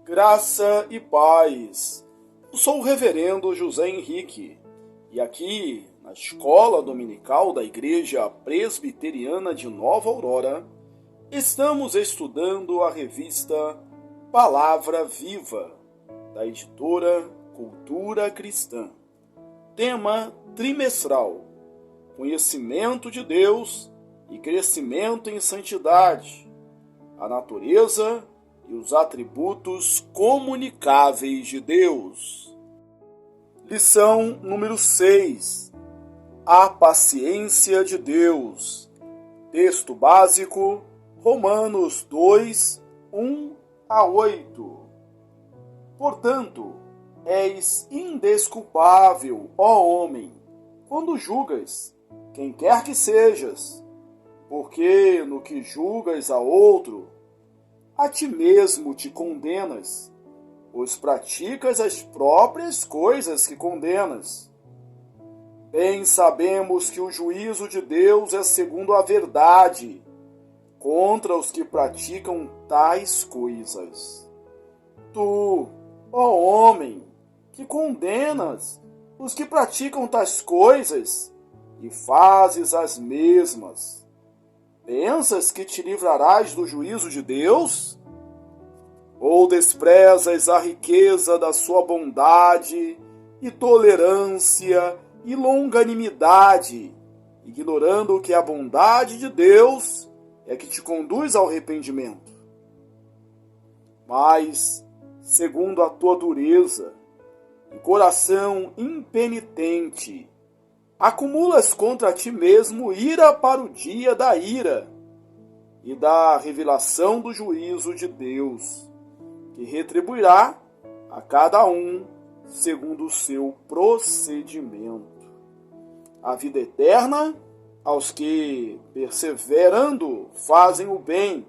Graça e paz. Eu sou o reverendo José Henrique e aqui na Escola Dominical da Igreja Presbiteriana de Nova Aurora estamos estudando a revista Palavra Viva, da editora Cultura Cristã. Tema trimestral: Conhecimento de Deus e crescimento em santidade, a natureza e os atributos comunicáveis de Deus. Lição número 6. A paciência de Deus. Texto básico, Romanos 2, 1 a 8. Portanto, és indesculpável, ó homem, quando julgas, quem quer que sejas, porque no que julgas a outro, a ti mesmo te condenas, pois praticas as próprias coisas que condenas. Bem sabemos que o juízo de Deus é segundo a verdade, contra os que praticam tais coisas. Tu, ó homem, que condenas os que praticam tais coisas e fazes as mesmas, pensas que te livrarás do juízo de Deus? Ou desprezas a riqueza da sua bondade e tolerância e longanimidade, ignorando que a bondade de Deus é que te conduz ao arrependimento? Mas, segundo a tua dureza e coração impenitente, acumulas contra ti mesmo ira para o dia da ira e da revelação do juízo de Deus, que retribuirá a cada um segundo o seu procedimento. A vida eterna aos que, perseverando, fazem o bem,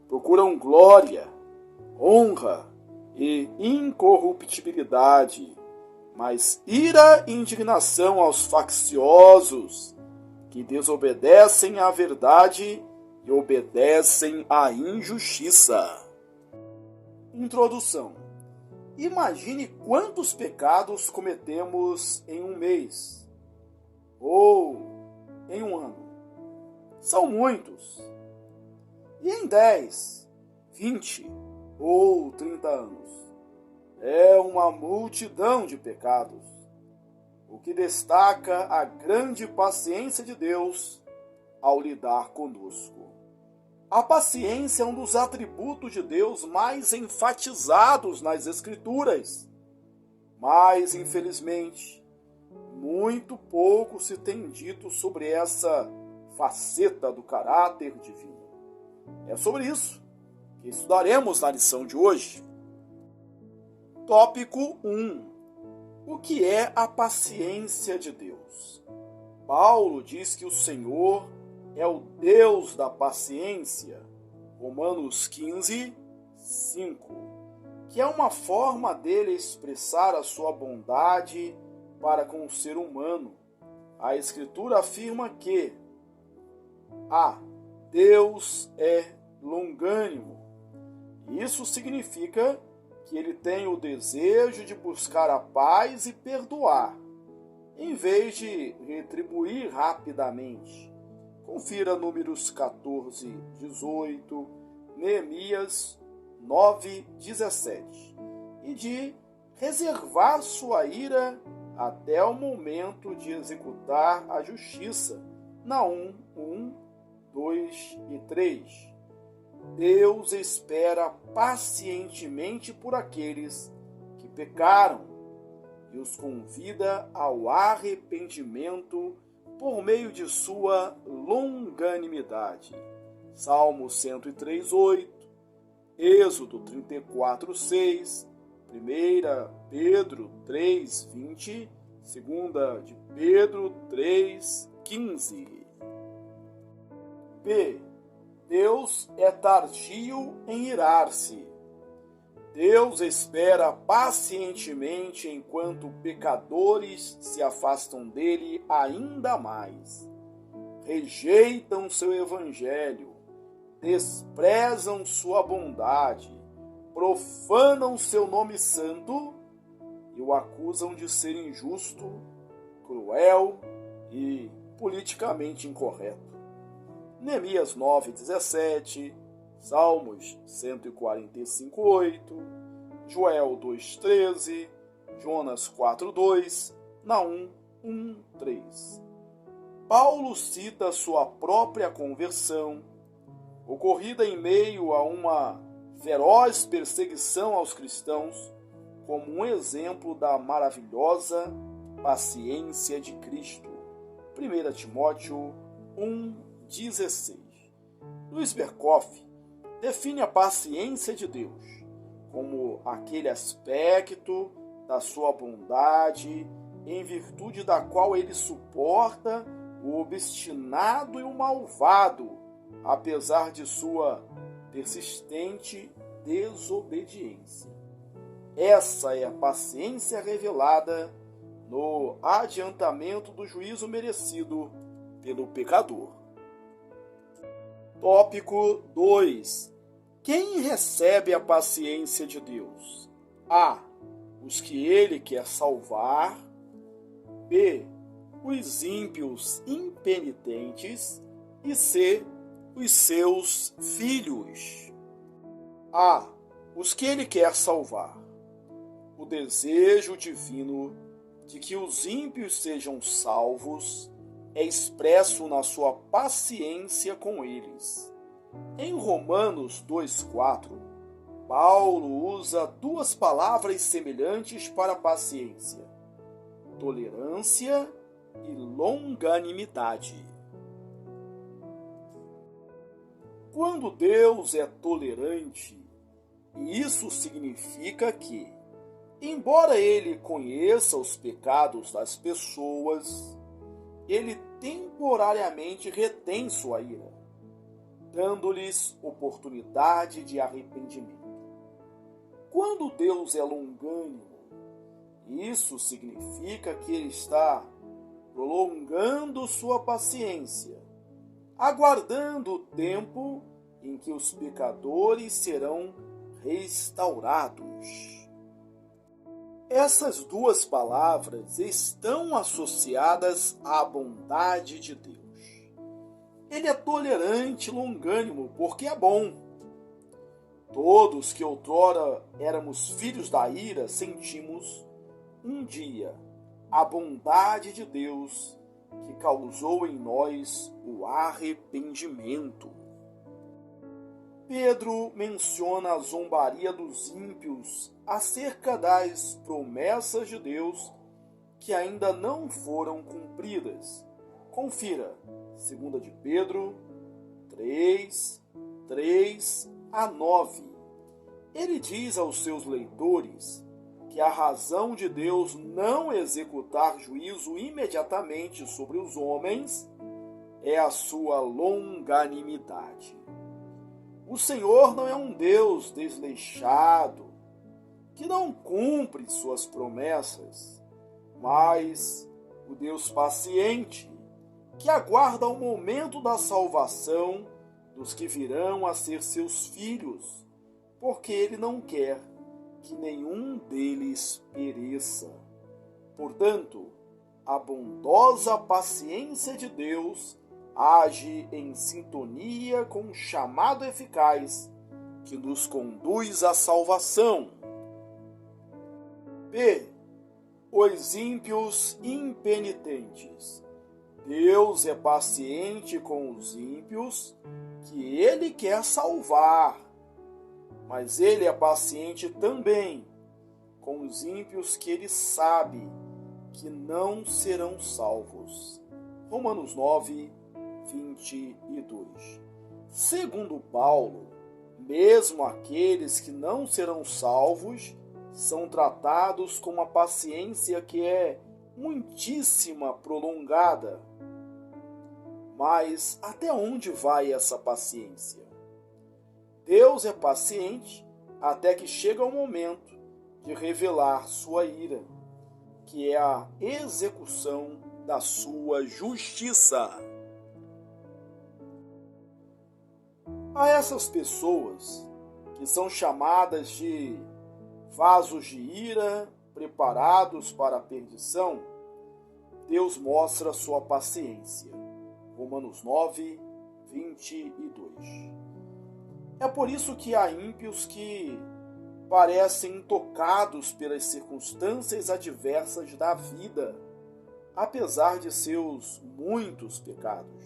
procuram glória, honra e incorruptibilidade, mas ira e indignação aos facciosos, que desobedecem à verdade e obedecem à injustiça. Introdução. Imagine quantos pecados cometemos em um mês, ou em um ano. São muitos. E em 10, 20 ou 30 anos. É uma multidão de pecados, o que destaca a grande paciência de Deus ao lidar conosco. A paciência é um dos atributos de Deus mais enfatizados nas Escrituras, mas, infelizmente, muito pouco se tem dito sobre essa faceta do caráter divino. É sobre isso que estudaremos na lição de hoje. Tópico 1. O que é a paciência de Deus? Paulo diz que o Senhor é o Deus da paciência, Romanos 15, 5, que é uma forma dele expressar a sua bondade para com o ser humano. A Escritura afirma que Deus é longânimo. Isso significa que ele tem o desejo de buscar a paz e perdoar, em vez de retribuir rapidamente. Confira Números 14, 18, Neemias 9, 17. E de reservar sua ira até o momento de executar a justiça. Naum 1, 2 e 3. Deus espera pacientemente por aqueles que pecaram e os convida ao arrependimento por meio de sua longanimidade. Salmo 103, 8, Êxodo 34, 6, 1 Pedro 3, 20, 2 de Pedro 3, 15. B. Deus é tardio em irar-se. Deus espera pacientemente enquanto pecadores se afastam dele ainda mais. Rejeitam seu evangelho, desprezam sua bondade, profanam seu nome santo e o acusam de ser injusto, cruel e politicamente incorreto. Neemias 9:17, Salmos 145:8, Joel 2:13, Jonas 4:2, Naum 1:3. Paulo cita sua própria conversão, ocorrida em meio a uma feroz perseguição aos cristãos, como um exemplo da maravilhosa paciência de Cristo. 1 Timóteo 1:16. Luiz Berkoff define a paciência de Deus como aquele aspecto da sua bondade em virtude da qual ele suporta o obstinado e o malvado, apesar de sua persistente desobediência. Essa é a paciência revelada no adiantamento do juízo merecido pelo pecador. Tópico 2. Quem recebe a paciência de Deus? A. Os que ele quer salvar. B. Os ímpios impenitentes. E C. Os seus filhos. A. Os que ele quer salvar. O desejo divino de que os ímpios sejam salvos é expresso na sua paciência com eles. Em Romanos 2:4, Paulo usa duas palavras semelhantes para paciência: tolerância e longanimidade. Quando Deus é tolerante, isso significa que, embora ele conheça os pecados das pessoas, ele temporariamente retém sua ira, dando-lhes oportunidade de arrependimento. Quando Deus é longânimo, isso significa que ele está prolongando sua paciência, aguardando o tempo em que os pecadores serão restaurados. Essas duas palavras estão associadas à bondade de Deus. Ele é tolerante e longânimo porque é bom. Todos que outrora éramos filhos da ira sentimos, um dia, a bondade de Deus que causou em nós o arrependimento. Pedro menciona a zombaria dos ímpios acerca das promessas de Deus que ainda não foram cumpridas. Confira, 2 de Pedro 3:3-9. Ele diz aos seus leitores que a razão de Deus não executar juízo imediatamente sobre os homens é a sua longanimidade. O Senhor não é um Deus desleixado, que não cumpre suas promessas, mas o Deus paciente, que aguarda o momento da salvação dos que virão a ser seus filhos, porque ele não quer que nenhum deles pereça. Portanto, a bondosa paciência de Deus age em sintonia com um chamado eficaz que nos conduz à salvação. B. Os ímpios impenitentes. Deus é paciente com os ímpios que ele quer salvar, mas ele é paciente também com os ímpios que ele sabe que não serão salvos. Romanos 9:22. Segundo Paulo, mesmo aqueles que não serão salvos são tratados com uma paciência que é muitíssima prolongada. Mas até onde vai essa paciência? Deus é paciente até que chega o momento de revelar sua ira, que é a execução da sua justiça. A essas pessoas que são chamadas de vasos de ira preparados para a perdição, Deus mostra sua paciência. Romanos 9, 22. É por isso que há ímpios que parecem intocados pelas circunstâncias adversas da vida, apesar de seus muitos pecados.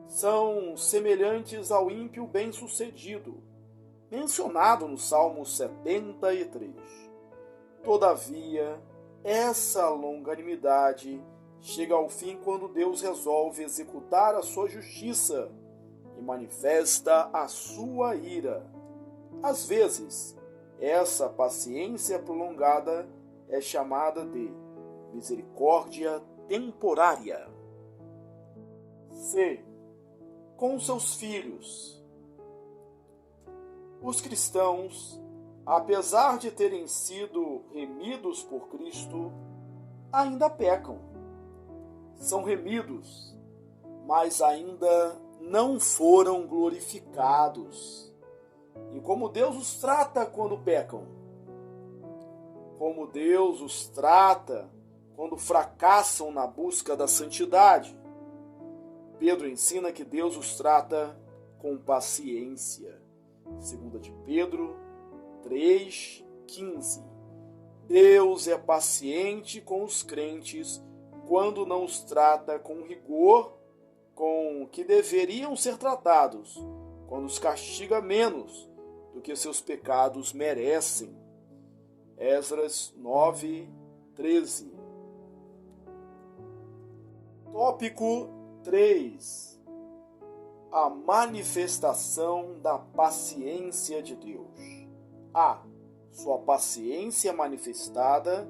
São semelhantes ao ímpio bem-sucedido, mencionado no Salmo 73. Todavia, essa longanimidade chega ao fim quando Deus resolve executar a sua justiça e manifesta a sua ira. Às vezes, essa paciência prolongada é chamada de misericórdia temporária. C. Com seus filhos. Os cristãos, apesar de terem sido remidos por Cristo, ainda pecam. São remidos, mas ainda não foram glorificados. E como Deus os trata quando pecam? Como Deus os trata quando fracassam na busca da santidade? Pedro ensina que Deus os trata com paciência. 2 de Pedro 3,15. Deus é paciente com os crentes quando não os trata com rigor com que deveriam ser tratados, quando os castiga menos do que seus pecados merecem. Esdras 9:13. Tópico 3. A manifestação da paciência de Deus. A. Sua paciência manifestada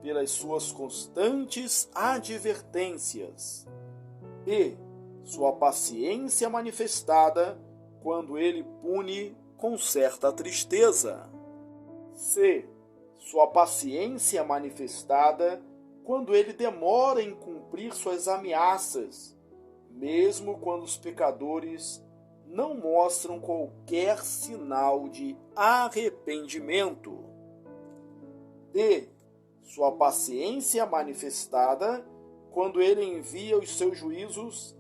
pelas suas constantes advertências. B. Sua paciência manifestada quando ele pune com certa tristeza. C. Sua paciência manifestada quando ele demora em cumprir suas ameaças, mesmo quando os pecadores não mostram qualquer sinal de arrependimento. D. Sua paciência manifestada quando ele envia os seus juízos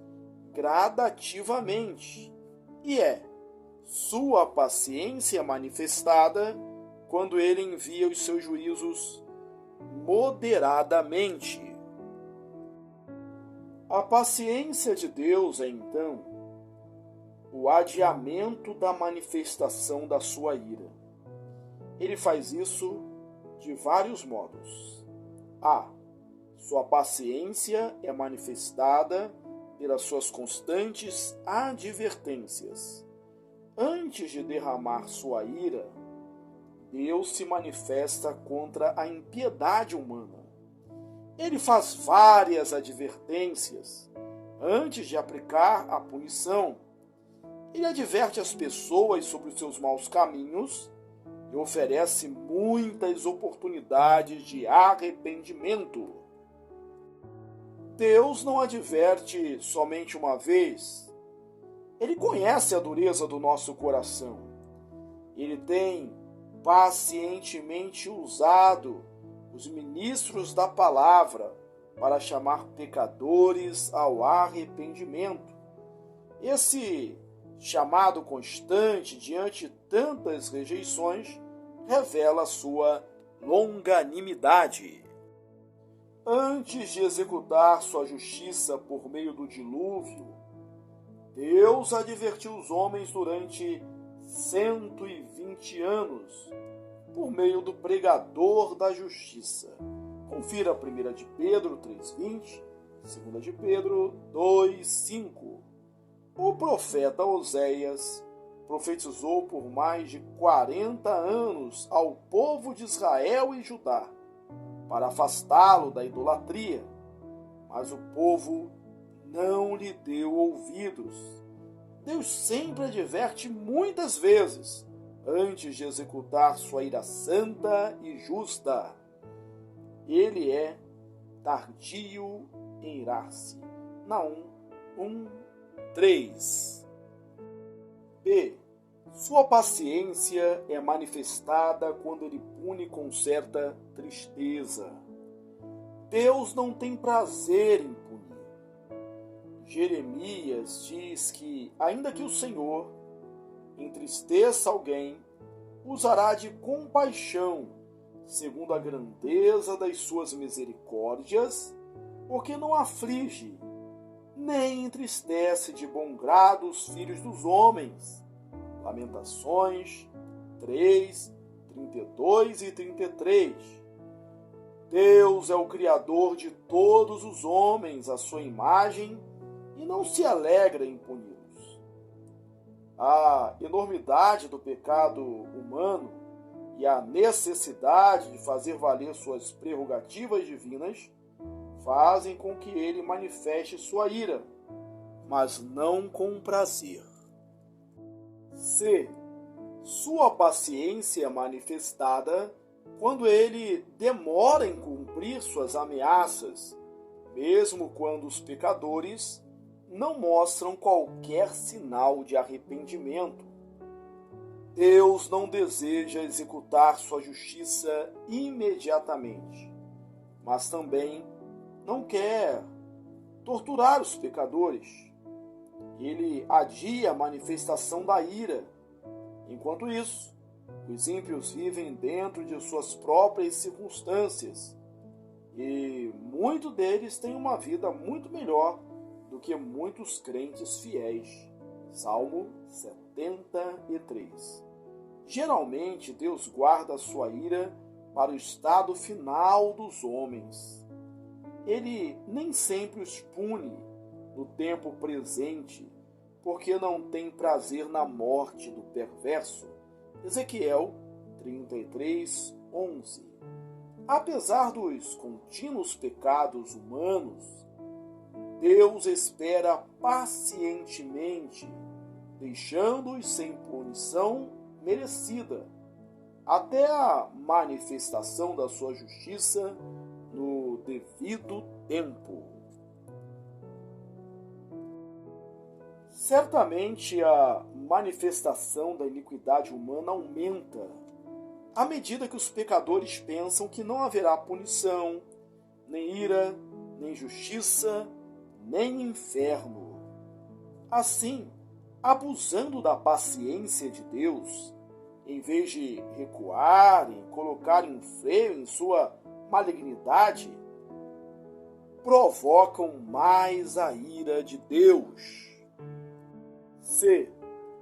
gradativamente. E é sua paciência manifestada quando ele envia os seus juízos moderadamente. A paciência de Deus é, então, o adiamento da manifestação da sua ira. Ele faz isso de vários modos. A. Sua paciência é manifestada pelas suas constantes advertências. Antes de derramar sua ira, Deus se manifesta contra a impiedade humana. Ele faz várias advertências antes de aplicar a punição. Ele adverte as pessoas sobre os seus maus caminhos e oferece muitas oportunidades de arrependimento. Deus não adverte somente uma vez. Ele conhece a dureza do nosso coração. Ele tem pacientemente usado os ministros da palavra para chamar pecadores ao arrependimento. Esse chamado constante diante de tantas rejeições revela sua longanimidade. Antes de executar sua justiça por meio do dilúvio, Deus advertiu os homens durante 120 anos por meio do pregador da justiça. Confira 1 de Pedro 3,20, 2 de Pedro 2,5. O profeta Oséias profetizou por mais de 40 anos ao povo de Israel e Judá, para afastá-lo da idolatria, mas o povo não lhe deu ouvidos. Deus sempre adverte muitas vezes antes de executar sua ira santa e justa. Ele é tardio em irar-se. Naum 1:3. B. Sua paciência é manifestada quando ele pune com certa tristeza. Deus não tem prazer em punir. Jeremias diz que, ainda que o Senhor entristeça alguém, usará de compaixão, segundo a grandeza das suas misericórdias, porque não aflige, nem entristece de bom grado os filhos dos homens. Lamentações 3, 32 e 33. Deus é o Criador de todos os homens à sua imagem e não se alegra em puni-los. A enormidade do pecado humano e a necessidade de fazer valer suas prerrogativas divinas fazem com que ele manifeste sua ira, mas não com prazer. C. Sua paciência é manifestada quando ele demora em cumprir suas ameaças, mesmo quando os pecadores não mostram qualquer sinal de arrependimento. Deus não deseja executar sua justiça imediatamente, mas também não quer torturar os pecadores. Ele adia a manifestação da ira. Enquanto isso, os ímpios vivem dentro de suas próprias circunstâncias e muitos deles têm uma vida muito melhor do que muitos crentes fiéis. Salmo 73. Geralmente, Deus guarda sua ira para o estado final dos homens. Ele nem sempre os pune no tempo presente, porque não tem prazer na morte do perverso. Ezequiel 33, 11. Apesar dos contínuos pecados humanos, Deus espera pacientemente, deixando-os sem punição merecida, até a manifestação da sua justiça no devido tempo. Certamente a manifestação da iniquidade humana aumenta à medida que os pecadores pensam que não haverá punição, nem ira, nem justiça, nem inferno. Assim, abusando da paciência de Deus, em vez de recuar e colocar um freio em sua malignidade, provocam mais a ira de Deus. C.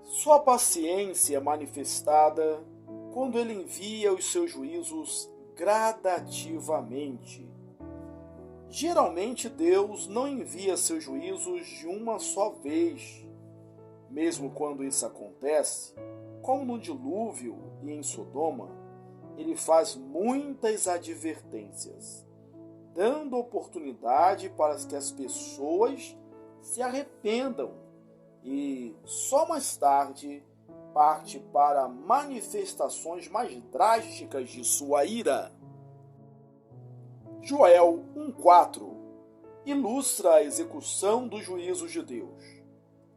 Sua paciência é manifestada quando ele envia os seus juízos gradativamente. Geralmente Deus não envia seus juízos de uma só vez. Mesmo quando isso acontece, como no dilúvio e em Sodoma, ele faz muitas advertências, dando oportunidade para que as pessoas se arrependam e só mais tarde parte para manifestações mais drásticas de sua ira. Joel 1,4 ilustra a execução dos juízos de Deus.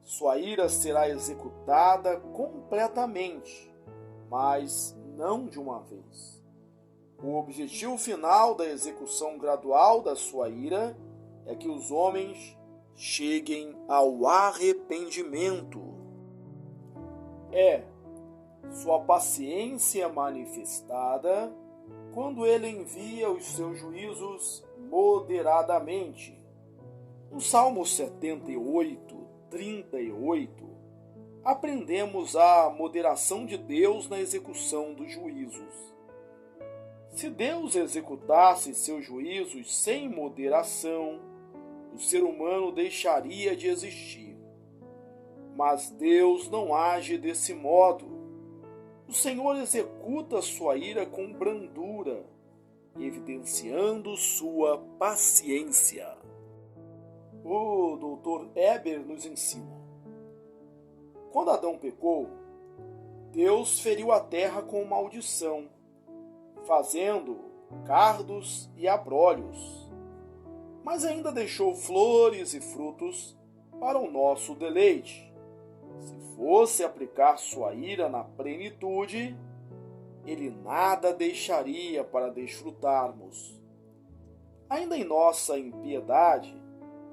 Sua ira será executada completamente, mas não de uma vez. O objetivo final da execução gradual da sua ira é que os homens cheguem ao arrependimento. Sua paciência manifestada quando ele envia os seus juízos moderadamente. No Salmo 78, 38, aprendemos a moderação de Deus na execução dos juízos. Se Deus executasse seus juízos sem moderação, o ser humano deixaria de existir. Mas Deus não age desse modo. O Senhor executa sua ira com brandura, evidenciando sua paciência. O Dr. Eber nos ensina: quando Adão pecou, Deus feriu a terra com maldição, fazendo cardos e abrolhos, mas ainda deixou flores e frutos para o nosso deleite. Se fosse aplicar sua ira na plenitude, ele nada deixaria para desfrutarmos. Ainda em nossa impiedade,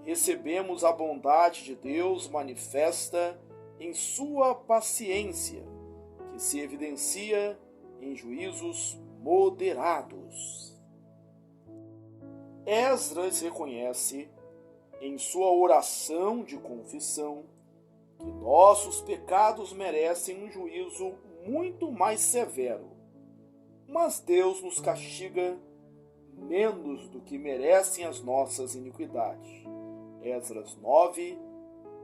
recebemos a bondade de Deus manifesta em sua paciência, que se evidencia em juízos moderados. Esdras reconhece, em sua oração de confissão, que nossos pecados merecem um juízo muito mais severo, mas Deus nos castiga menos do que merecem as nossas iniquidades. Esdras 9,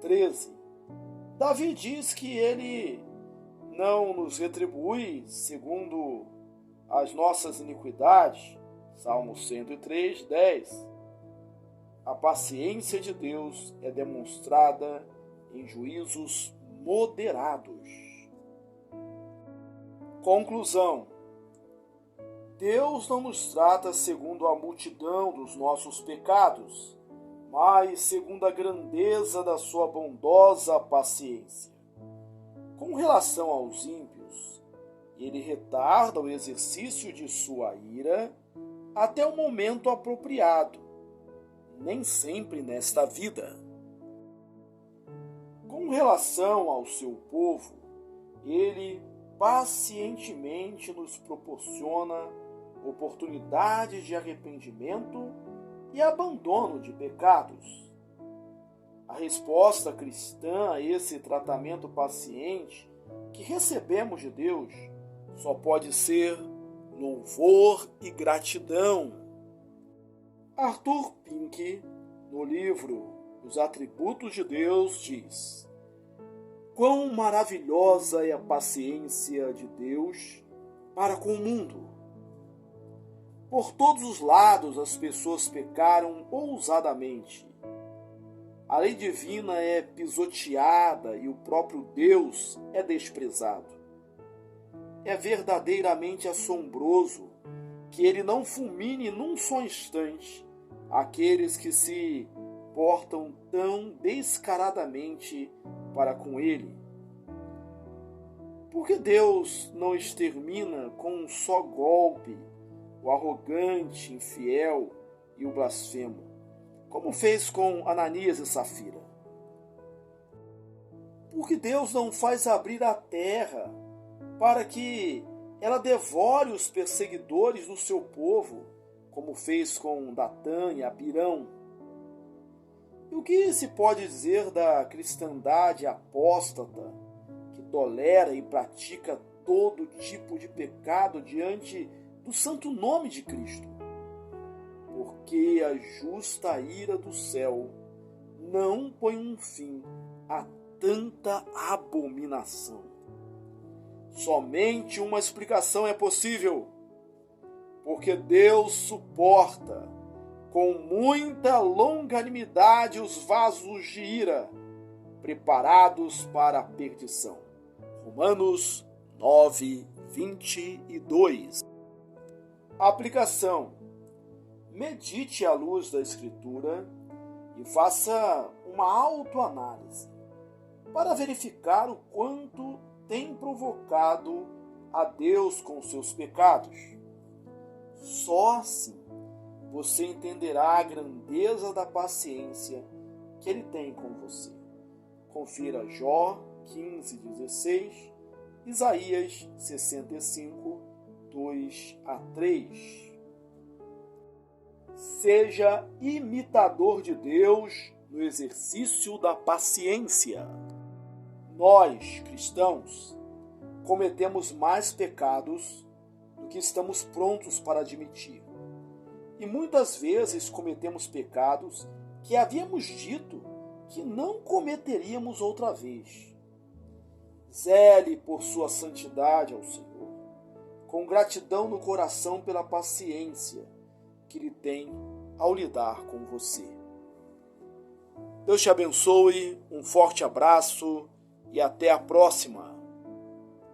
13. Davi diz que ele não nos retribui segundo as nossas iniquidades. Salmo 103, 10. A paciência de Deus é demonstrada em juízos moderados. Conclusão: Deus não nos trata segundo a multidão dos nossos pecados, mas segundo a grandeza da sua bondosa paciência. Com relação aos ímpios, ele retarda o exercício de sua ira até o momento apropriado, nem sempre nesta vida. Com relação ao seu povo, ele pacientemente nos proporciona oportunidades de arrependimento e abandono de pecados. A resposta cristã a esse tratamento paciente que recebemos de Deus só pode ser louvor e gratidão. Arthur Pink, no livro Os Atributos de Deus, diz: quão maravilhosa é a paciência de Deus para com o mundo. Por todos os lados as pessoas pecaram ousadamente. A lei divina é pisoteada e o próprio Deus é desprezado. É verdadeiramente assombroso que ele não fulmine num só instante aqueles que se portam tão descaradamente para com ele. Por que Deus não extermina com um só golpe o arrogante, infiel e o blasfemo, como fez com Ananias e Safira? Por que Deus não faz abrir a terra para que ela devore os perseguidores do seu povo, como fez com Datã e Abirão? E o que se pode dizer da cristandade apóstata, que tolera e pratica todo tipo de pecado diante do santo nome de Cristo? Porque a justa ira do céu não põe um fim a tanta abominação. Somente uma explicação é possível: porque Deus suporta com muita longanimidade os vasos de ira preparados para a perdição. Romanos 9, 22. Aplicação: medite à luz da Escritura e faça uma autoanálise para verificar o quanto tem provocado a Deus com seus pecados. Só assim você entenderá a grandeza da paciência que ele tem com você. Confira Jó 15:16, Isaías 65, 2-3. Seja imitador de Deus no exercício da paciência. Nós, cristãos, cometemos mais pecados do que estamos prontos para admitir. E muitas vezes cometemos pecados que havíamos dito que não cometeríamos outra vez. Zele por sua santidade ao Senhor, com gratidão no coração pela paciência que Ele tem ao lidar com você. Deus te abençoe, um forte abraço e até a próxima.